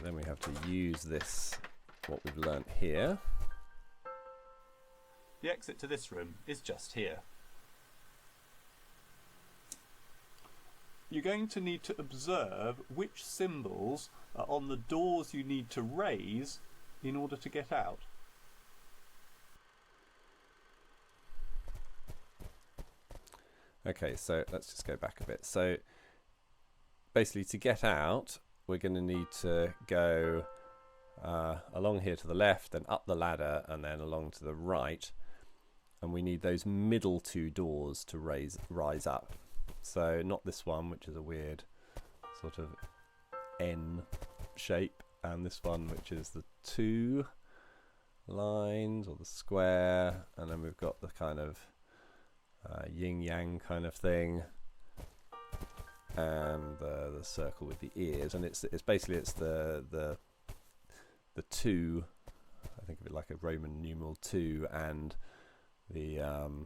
then we have to use this, what we've learnt here. The exit to this room is just here. You're going to need to observe which symbols are on the doors you need to raise in order to get out. Okay, so let's just go back a bit. So basically to get out, we're going to need to go along here to the left, then up the ladder, and then along to the right. And we need those middle two doors to rise up. So not this one, which is a weird sort of N shape, and this one, which is the two lines or the square, and then we've got the kind of yin yang kind of thing, and the circle with the ears, and it's basically the two. I think of it like a Roman numeral 2, and the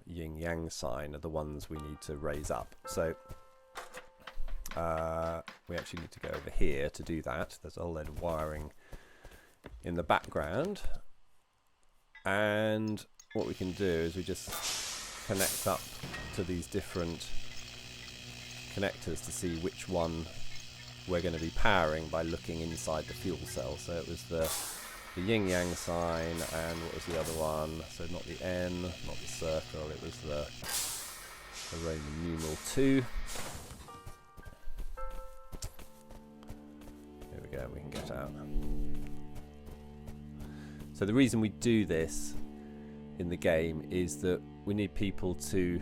yin yang sign are the ones we need to raise up. So we actually need to go over here to do that. There's a whole load of wiring in the background, and what we can do is we just connect up to these different connectors to see which one we're going to be powering by looking inside the fuel cell. So it was the yin yang sign, and what was the other one? So not the N, not the circle, it was the Roman numeral 2. Here we go, we can get out. So the reason we do this in the game is that we need people to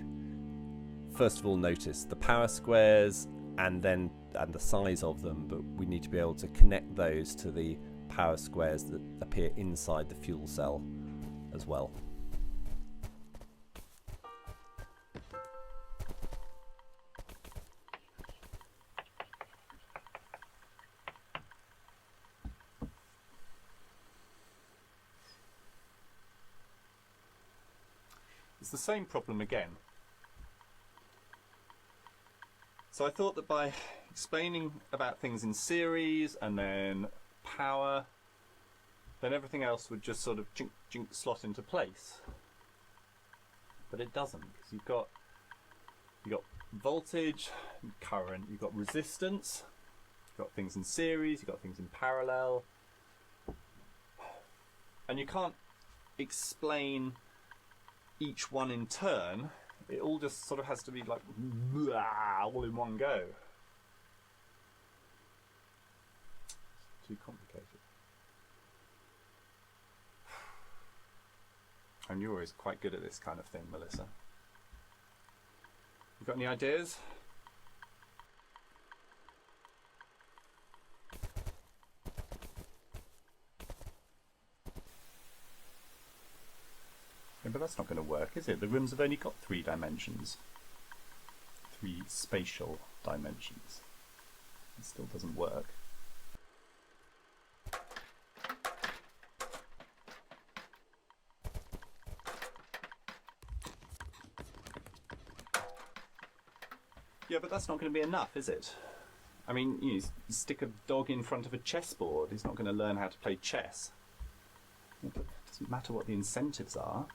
first of all notice the power squares and the size of them, but we need to be able to connect those to the power squares that appear inside the fuel cell as well. It's the same problem again. So I thought that by explaining about things in series and then power, then everything else would just sort of jink slot into place. But it doesn't, because you've got voltage, current, you've got resistance, you've got things in series, you've got things in parallel, and you can't explain each one in turn. It all just sort of has to be like all in one go. It's too complicated. And you're always quite good at this kind of thing, Melissa. You got any ideas? Yeah, but that's not going to work, is it? The rooms have only got 3 dimensions. 3 spatial dimensions. It still doesn't work. Yeah, but that's not going to be enough, is it? I mean, you stick a dog in front of a chessboard, he's not going to learn how to play chess. Yeah, but it doesn't matter what the incentives are.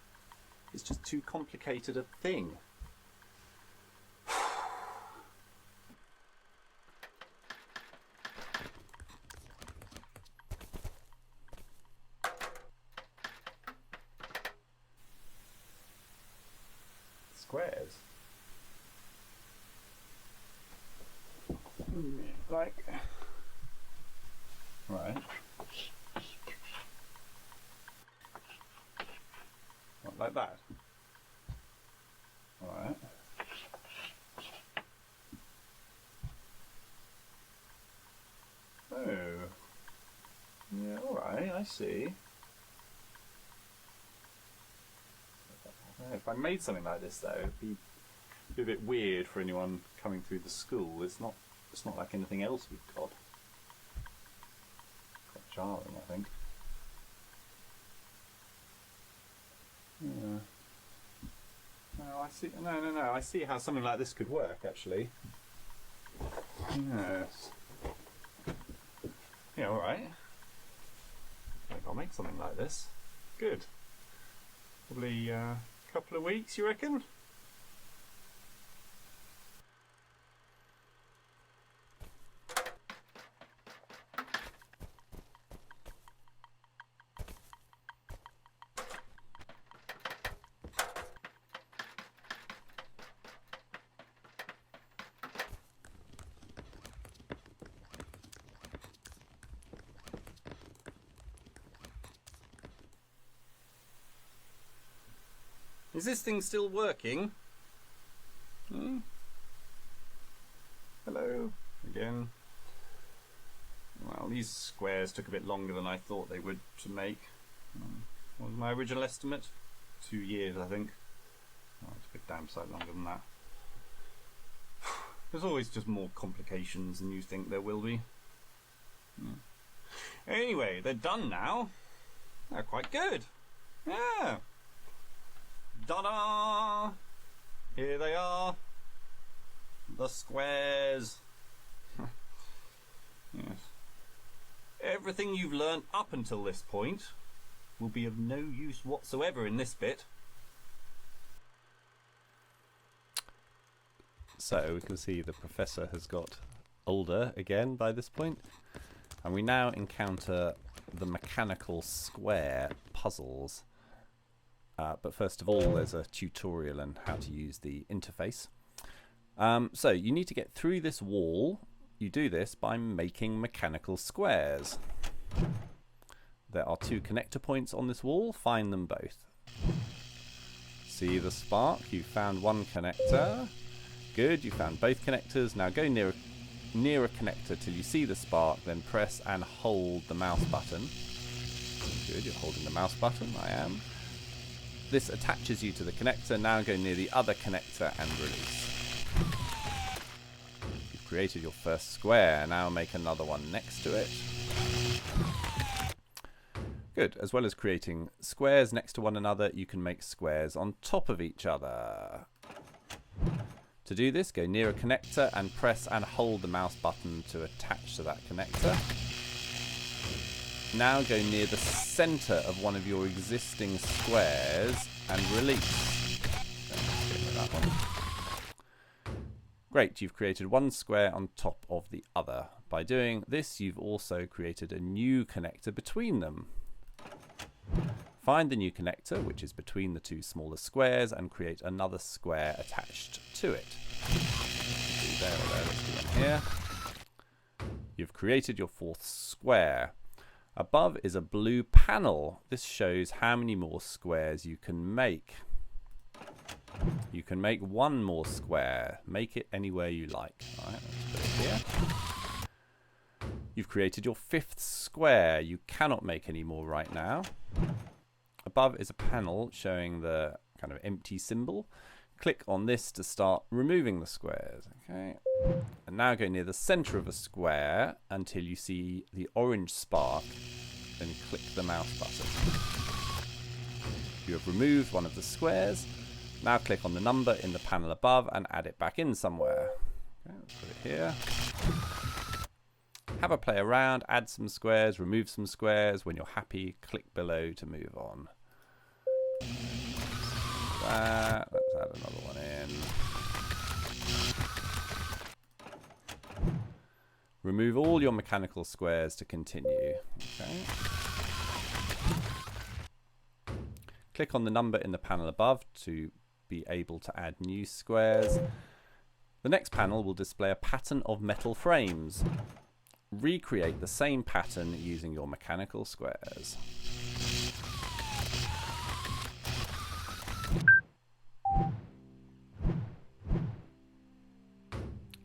It's just too complicated a thing. Squares. Like, right. What, like that? Alright. Oh. Yeah, alright, I see. If I made something like this though, it'd be a bit weird for anyone coming through the school. It's not like anything else we've got. Quite jarring, I think. Yeah. No, I see. No. I see how something like this could work, actually. Yes. Yeah. All right. I'll make something like this. Good. Probably a couple of weeks, you reckon? Is this thing still working? Hello again. Well, these squares took a bit longer than I thought they would to make. What was my original estimate? 2 years, I think. Oh, it's a bit damn sight longer than that. There's always just more complications than you think there will be. Anyway, they're done now. They're quite good. Yeah. Ta-da! Here they are. The squares. Yes. Everything you've learned up until this point will be of no use whatsoever in this bit. So we can see the professor has got older again by this point, and we now encounter the mechanical square puzzles. But first of all, there's a tutorial on how to use the interface. So you need to get through this wall. You do this by making mechanical squares. There are 2 connector points on this wall. Find them both. See the spark? You found one connector. Good, you found both connectors. Now go near a connector till you see the spark, then press and hold the mouse button. Good, you're holding the mouse button. I am. This attaches you to the connector. Now go near the other connector and release. You've created your first square. Now make another one next to it. Good. As well as creating squares next to one another, you can make squares on top of each other. To do this, go near a connector and press and hold the mouse button to attach to that connector. Now go near the center of one of your existing squares and release. That one. Great, you've created one square on top of the other. By doing this, you've also created a new connector between them. Find the new connector, which is between the 2 smaller squares, and create another square attached to it. There, let's do one here. You've created your 4th square. Above is a blue panel. This shows how many more squares you can make. You can make 1 more square. Make it anywhere you like. Alright, let's put it here. You've created your 5th square. You cannot make any more right now. Above is a panel showing the kind of empty symbol. Click on this to start removing the squares. Okay. And now go near the center of a square until you see the orange spark. Then click the mouse button. You have removed one of the squares. Now click on the number in the panel above and add it back in somewhere. Okay, let's put it here. Have a play around, add some squares, remove some squares. When you're happy, click below to move on. That. Let's add another one in. Remove all your mechanical squares to continue. Okay. Click on the number in the panel above to be able to add new squares. The next panel will display a pattern of metal frames. Recreate the same pattern using your mechanical squares.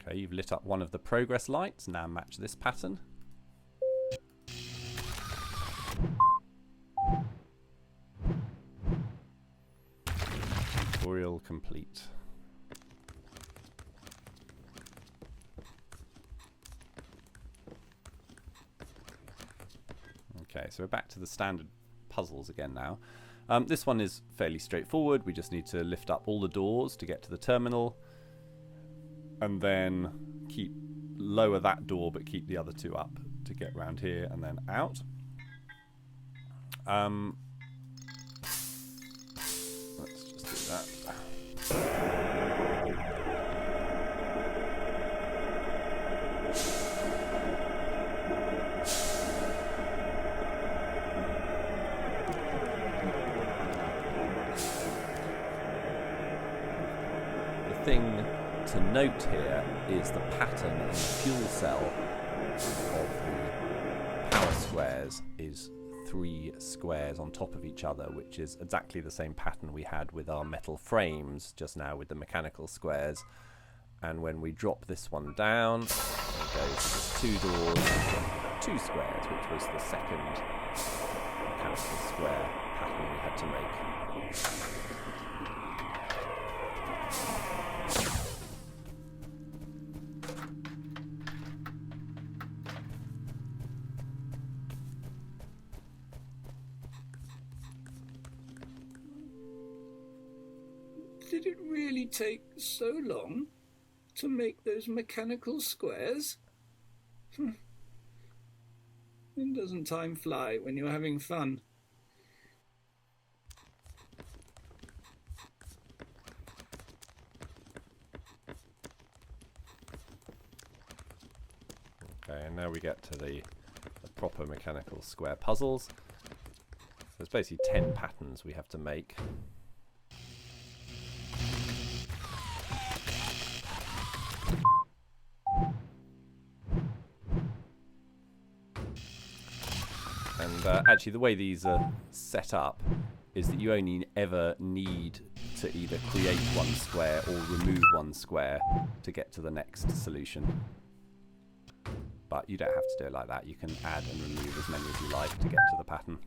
Okay, you've lit up one of the progress lights. Now match this pattern. Tutorial complete. Okay, so we're back to the standard puzzles again now. This one is fairly straightforward. We just need to lift up all the doors to get to the terminal, and then lower that door but keep the other 2 up to get round here and then out. let's just do that. The thing to note here is the pattern in the fuel cell of the power squares is 3 squares on top of each other, which is exactly the same pattern we had with our metal frames just now with the mechanical squares. And when we drop this one down, it goes to 2 doors, 2 squares, which was the second mechanical square pattern we had to make. Did it really take so long to make those mechanical squares? And doesn't time fly when you're having fun? Okay, and now we get to the proper mechanical square puzzles. There's basically 10 patterns we have to make. And actually the way these are set up is that you only ever need to either create one square or remove one square to get to the next solution. But you don't have to do it like that. You can add and remove as many as you like to get to the pattern.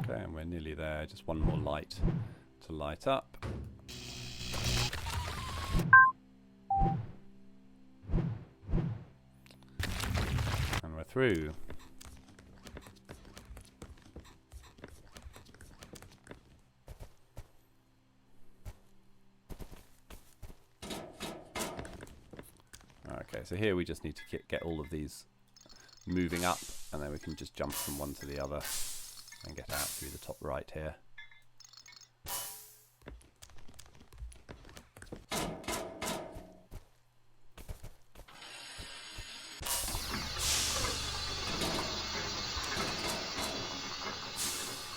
Okay, and we're nearly there. Just one more light to light up. And we're through. Okay, so here we just need to get all of these moving up, and then we can just jump from one to the other and get out through the top right here.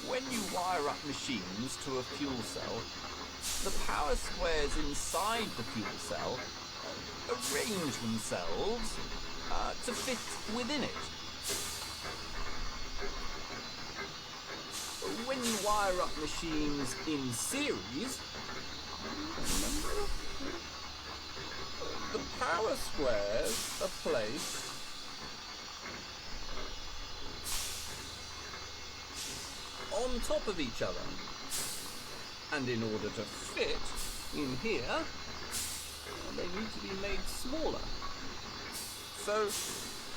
When you wire up machines to a fuel cell, the power squares inside the fuel cell arrange themselves to fit within it. When you wire up machines in series, the power squares are placed on top of each other, and in order to fit in here, they need to be made smaller. So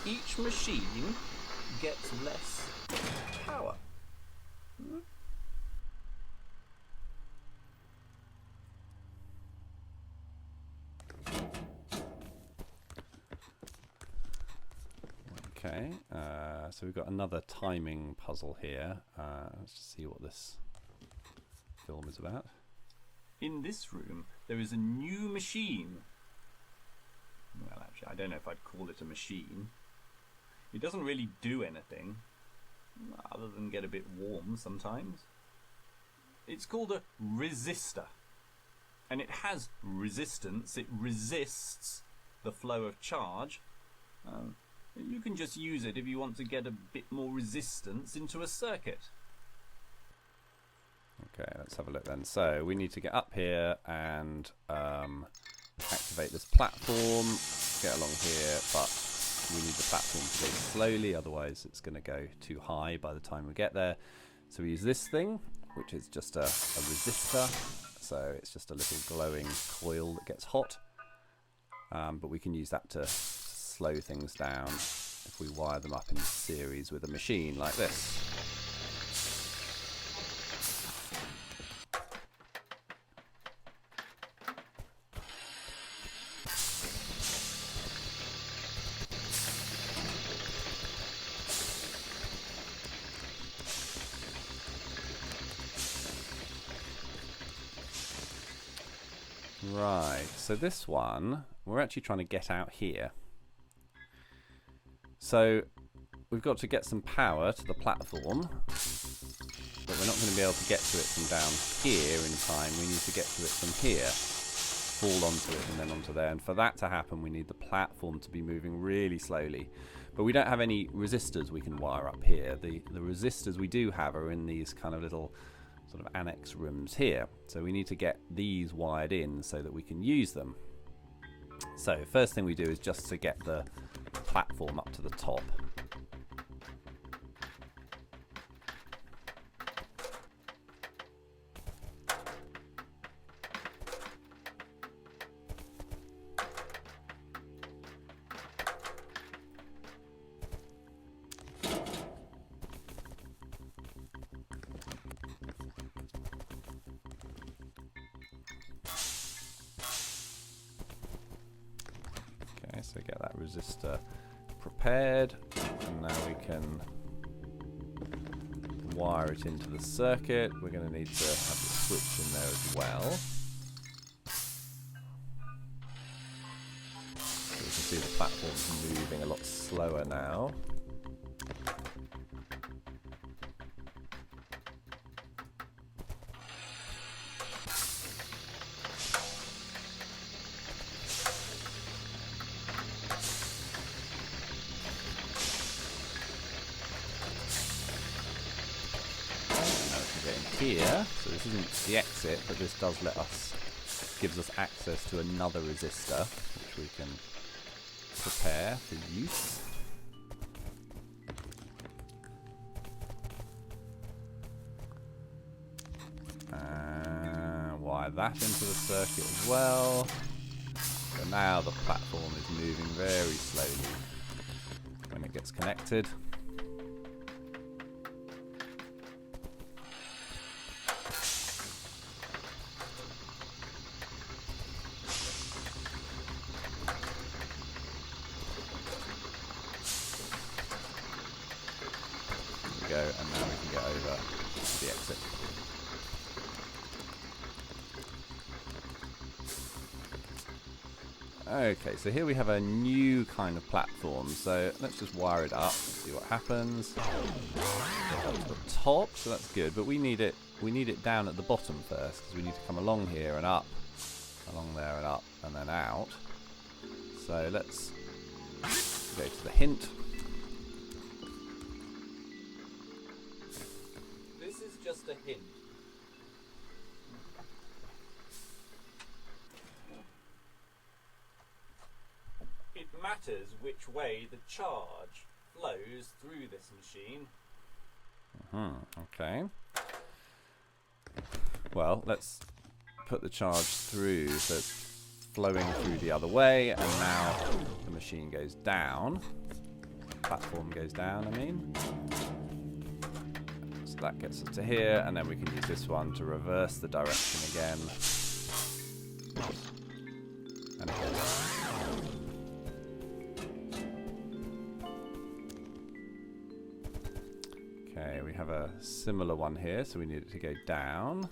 each machine gets less power. Okay, so we've got another timing puzzle here. Let's just see what this film is about. In this room, there is a new machine. Well, actually, I don't know if I'd call it a machine. It doesn't really do anything, other than get a bit warm sometimes. It's called a resistor. And it has resistance. It resists the flow of charge. You can just use it if you want to get a bit more resistance into a circuit. Okay, let's have a look then. So we need to get up here and activate this platform, get along here, but we need the platform to go slowly, otherwise it's going to go too high by the time we get there. So we use this thing, which is just a resistor. So it's just a little glowing coil that gets hot. But we can use that to slow things down if we wire them up in series with a machine like this. Right, so this one, we're actually trying to get out here. So we've got to get some power to the platform, but we're not going to be able to get to it from down here in time. We need to get to it from here, fall onto it and then onto there. And for that to happen, we need the platform to be moving really slowly. But we don't have any resistors we can wire up here. The resistors we do have are in these kind of little sort of annex rooms here. So we need to get these wired in so that we can use them. So first thing we do is just to get the platform up to the top. So get that resistor prepared, and now we can wire it into the circuit. We're going to need to have the switch in there as well. So you can see the platform's moving a lot slower now. Here, so this isn't the exit, but this does gives us access to another resistor, which we can prepare for use. Wire that into the circuit as well. So now the platform is moving very slowly when it gets connected. Go, and now we can get over to the exit. Okay, so here we have a new kind of platform. So let's just wire it up, see what happens. Get up to the top, so that's good. But we need it down at the bottom first, because we need to come along here and up, along there and up, and then out. So let's go to the hint. Just a hint. It matters which way the charge flows through this machine. Okay. Well, let's put the charge through so it's flowing through the other way, and now the machine goes down. Platform goes down, I mean. That gets us to here, and then we can use this one to reverse the direction again. And again. Okay, we have a similar one here, so we need it to go down.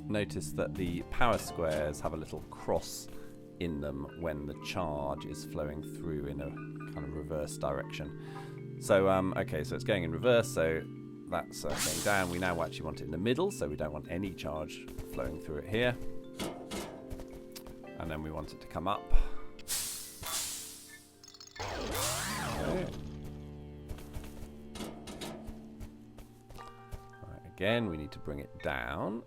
Notice that the power squares have a little cross in them when the charge is flowing through in a kind of reverse direction. So okay, so it's going in reverse, so that's going down. We now actually want it in the middle, so we don't want any charge flowing through it here. And then we want it to come up. Okay. Right, again, we need to bring it down.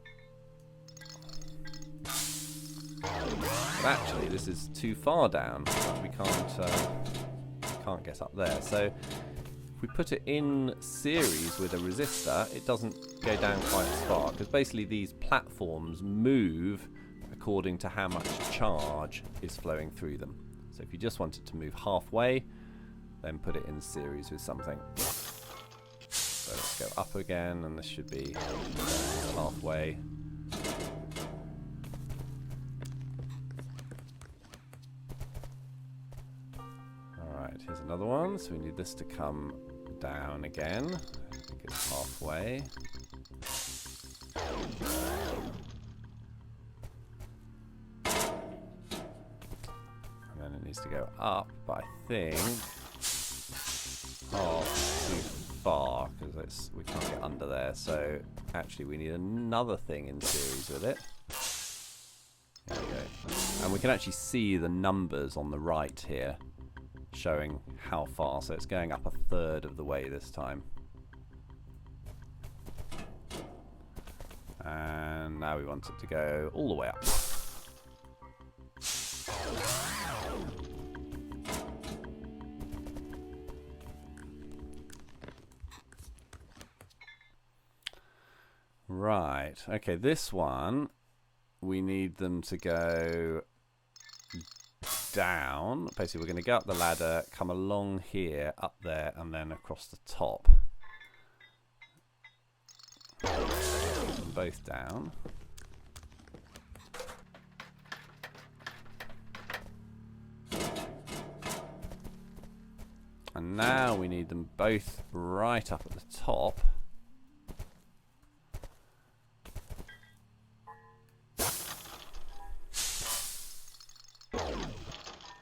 But actually, this is too far down. We can't get up there. So if we put it in series with a resistor, it doesn't go down quite as far, because basically these platforms move according to how much charge is flowing through them. So if you just want it to move halfway, then put it in series with something. So let's go up again, and this should be halfway. Alright, here's another one. So we need this to come down again. I think it's halfway. And then it needs to go up, but I think too far, because we can't get under there. So actually we need another thing in series with it. There we go. And we can actually see the numbers on the right here showing how far. So it's going up a third of the way this time. And now we want it to go all the way up. Right, okay, this one, we need them to go down. Basically, we're going to go up the ladder, come along here, up there, and then across the top. Both down. And now we need them both right up at the top.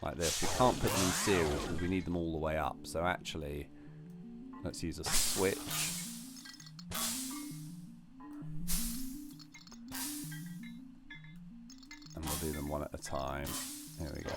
Like this. We can't put them in series because we need them all the way up. So actually, let's use a switch. And we'll do them one at a time. Here we go.